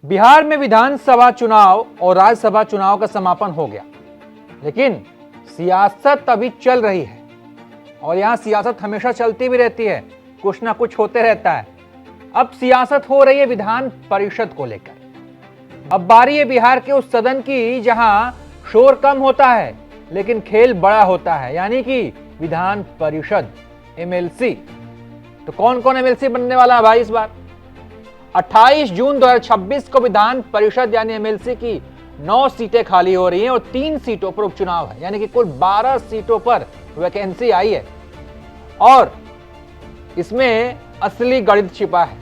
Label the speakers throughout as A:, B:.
A: बिहार में विधानसभा चुनाव और राज्यसभा चुनाव का समापन हो गया, लेकिन सियासत अभी चल रही है और यहां सियासत हमेशा चलती भी रहती है, कुछ ना कुछ होते रहता है। अब सियासत हो रही है विधान परिषद को लेकर। अब बारी है बिहार के उस सदन की जहां शोर कम होता है लेकिन खेल बड़ा होता है, यानी कि विधान परिषद एमएलसी। तो कौन कौन एमएलसी बनने वाला है भाई इस बार? 28 जून 2026 को विधान परिषद यानी एमएलसी की 9 सीटें खाली हो रही हैं और 3 सीटों पर उपचुनाव है, यानी कि कुल 12 सीटों पर वैकेंसी आई है और इसमें असली गणित छिपा है।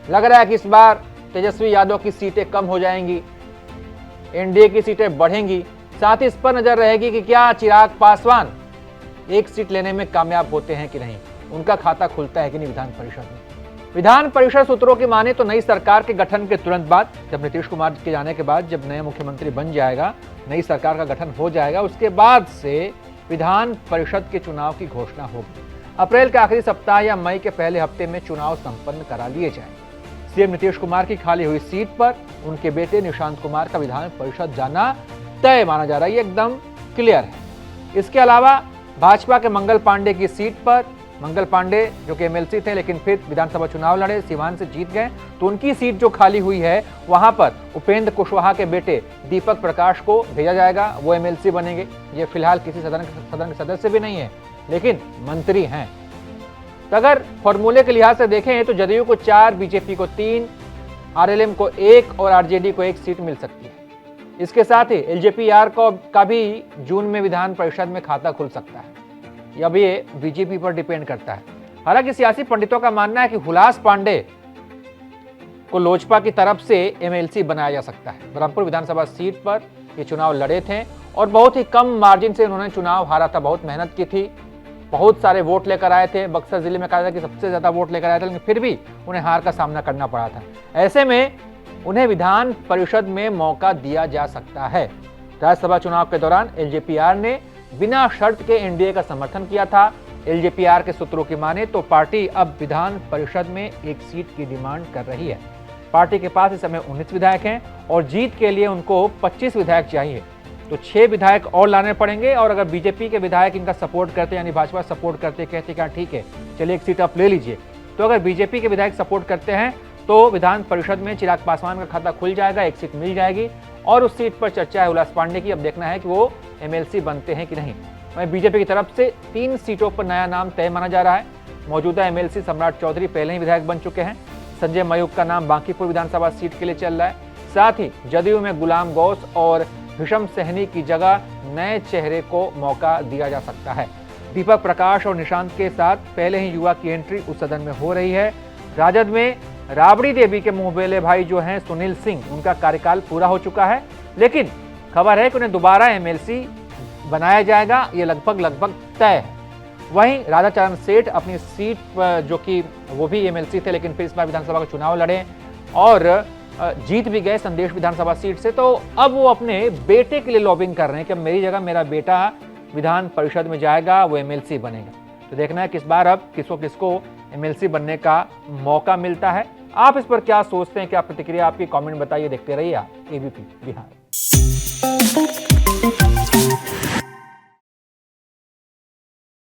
A: लग रहा है कि इस बार तेजस्वी यादव की सीटें कम हो जाएंगी, एनडीए की सीटें बढ़ेंगी। साथ ही इस पर नजर रहेगी कि क्या चिराग पासवान एक सीट लेने में कामयाब होते हैं कि नहीं, उनका खाता खुलता है कि नहीं विधान परिषद में। विधान परिषद सूत्रों की माने तो नई सरकार के गठन के तुरंत बाद, जब नीतीश कुमार के जाने के बाद, जब नया मुख्यमंत्री बन जाएगा, नई सरकार का गठन हो जाएगा, उसके बाद से विधान परिषद के चुनाव की घोषणा होगी। अप्रैल के आखिरी सप्ताह या मई के पहले हफ्ते में चुनाव संपन्न करा लिए जाएंगे। सीएम नीतीश कुमार की खाली हुई सीट पर उनके बेटे निशांत कुमार का विधान परिषद जाना तय माना जा रहा है, ये एकदम क्लियर है। इसके अलावा भाजपा के मंगल पांडे की सीट पर, मंगल पांडे जो कि एमएलसी थे लेकिन फिर विधानसभा चुनाव लड़े, सिवान से जीत गए, तो उनकी सीट जो खाली हुई है वहां पर उपेंद्र कुशवाहा के बेटे दीपक प्रकाश को भेजा जाएगा, वो एमएलसी बनेंगे। ये फिलहाल किसी सदन के सदस्य भी नहीं है लेकिन मंत्री हैं। तो अगर फॉर्मूले के लिहाज से देखें तो जदयू को 4, बीजेपी को 3, आरएलएम को 1 और आरजेडी को 1 सीट मिल सकती है। इसके साथ ही एलजेपीआर का भी जून में विधान परिषद में खाता खुल सकता है, अब ये बीजेपी पर डिपेंड करता है। हालांकि सियासी पंडितों का मानना है कि हुलास पांडे को लोजपा की तरफ से एमएलसी बनाया जा सकता है। ब्रह्मपुर विधानसभा सीट पर ये चुनाव लड़े थे और बहुत ही कम मार्जिन से उन्होंने चुनाव हारा था, बहुत मेहनत की थी, बहुत सारे वोट लेकर आए थे। बक्सर जिले में कहा था कि सबसे ज्यादा वोट लेकर आए थे, लेकिन फिर भी उन्हें हार का सामना करना पड़ा था। ऐसे में उन्हें विधान परिषद में मौका दिया जा सकता है। राज्यसभा चुनाव के दौरान एलजेपीआर ने बिना शर्त के एनडीए का समर्थन किया था। एलजेपीआर के सूत्रों की माने तो पार्टी अब विधान परिषद में 1 सीट की डिमांड कर रही है। पार्टी के पास इस समय 19 विधायक हैं और जीत के लिए उनको 25 विधायक चाहिए, तो 6 विधायक और लाने पड़ेंगे। और अगर बीजेपी के विधायक इनका सपोर्ट करते यानी भाजपा सपोर्ट करते, कहते क्या ठीक है चलिए 1 सीट आप ले लीजिए, तो अगर बीजेपी के विधायक सपोर्ट करते हैं तो विधान परिषद में चिराग पासवान का खाता खुल जाएगा, 1 सीट मिल जाएगी और उस सीट पर चर्चा है उल्लास पांडे की। अब देखना है कि वो एमएलसी बनते हैं कि नहीं। वहीं बीजेपी की तरफ से 3 सीटों पर नया नाम तय माना जा रहा है। मौजूदा एमएलसी सम्राट चौधरी पहले ही विधायक बन चुके हैं। संजय मयूख का नाम बांकीपुर विधानसभा सीट के लिए चल रहा है। साथ ही जदयू में गुलाम गौस और भीषम सहनी की जगह नए चेहरे को मौका दिया जा सकता है। दीपक प्रकाश और निशांत के साथ पहले ही युवा की एंट्री उस सदन में हो रही है। राजद में राबड़ी देवी के मुंहबेले भाई जो हैं सुनील सिंह, उनका कार्यकाल पूरा हो चुका है, लेकिन खबर है कि उन्हें दोबारा एमएलसी बनाया जाएगा, ये लगभग तय है। वहीं राधाचरण सेठ अपनी सीट पर, जो कि वो भी एमएलसी थे लेकिन फिर इस बार विधानसभा का चुनाव लड़े और जीत भी गए संदेश विधानसभा सीट से, तो अब वो अपने बेटे के लिए लॉबिंग कर रहे हैं कि मेरी जगह मेरा बेटा विधान परिषद में जाएगा, वो एमएलसी बनेगा। तो देखना है किस बार अब किसको एमएलसी बनने का मौका मिलता है। आप इस पर क्या सोचते हैं, क्या प्रतिक्रिया आपकी, कमेंट बताइए। देखते रहिए आप एबीपी बिहार।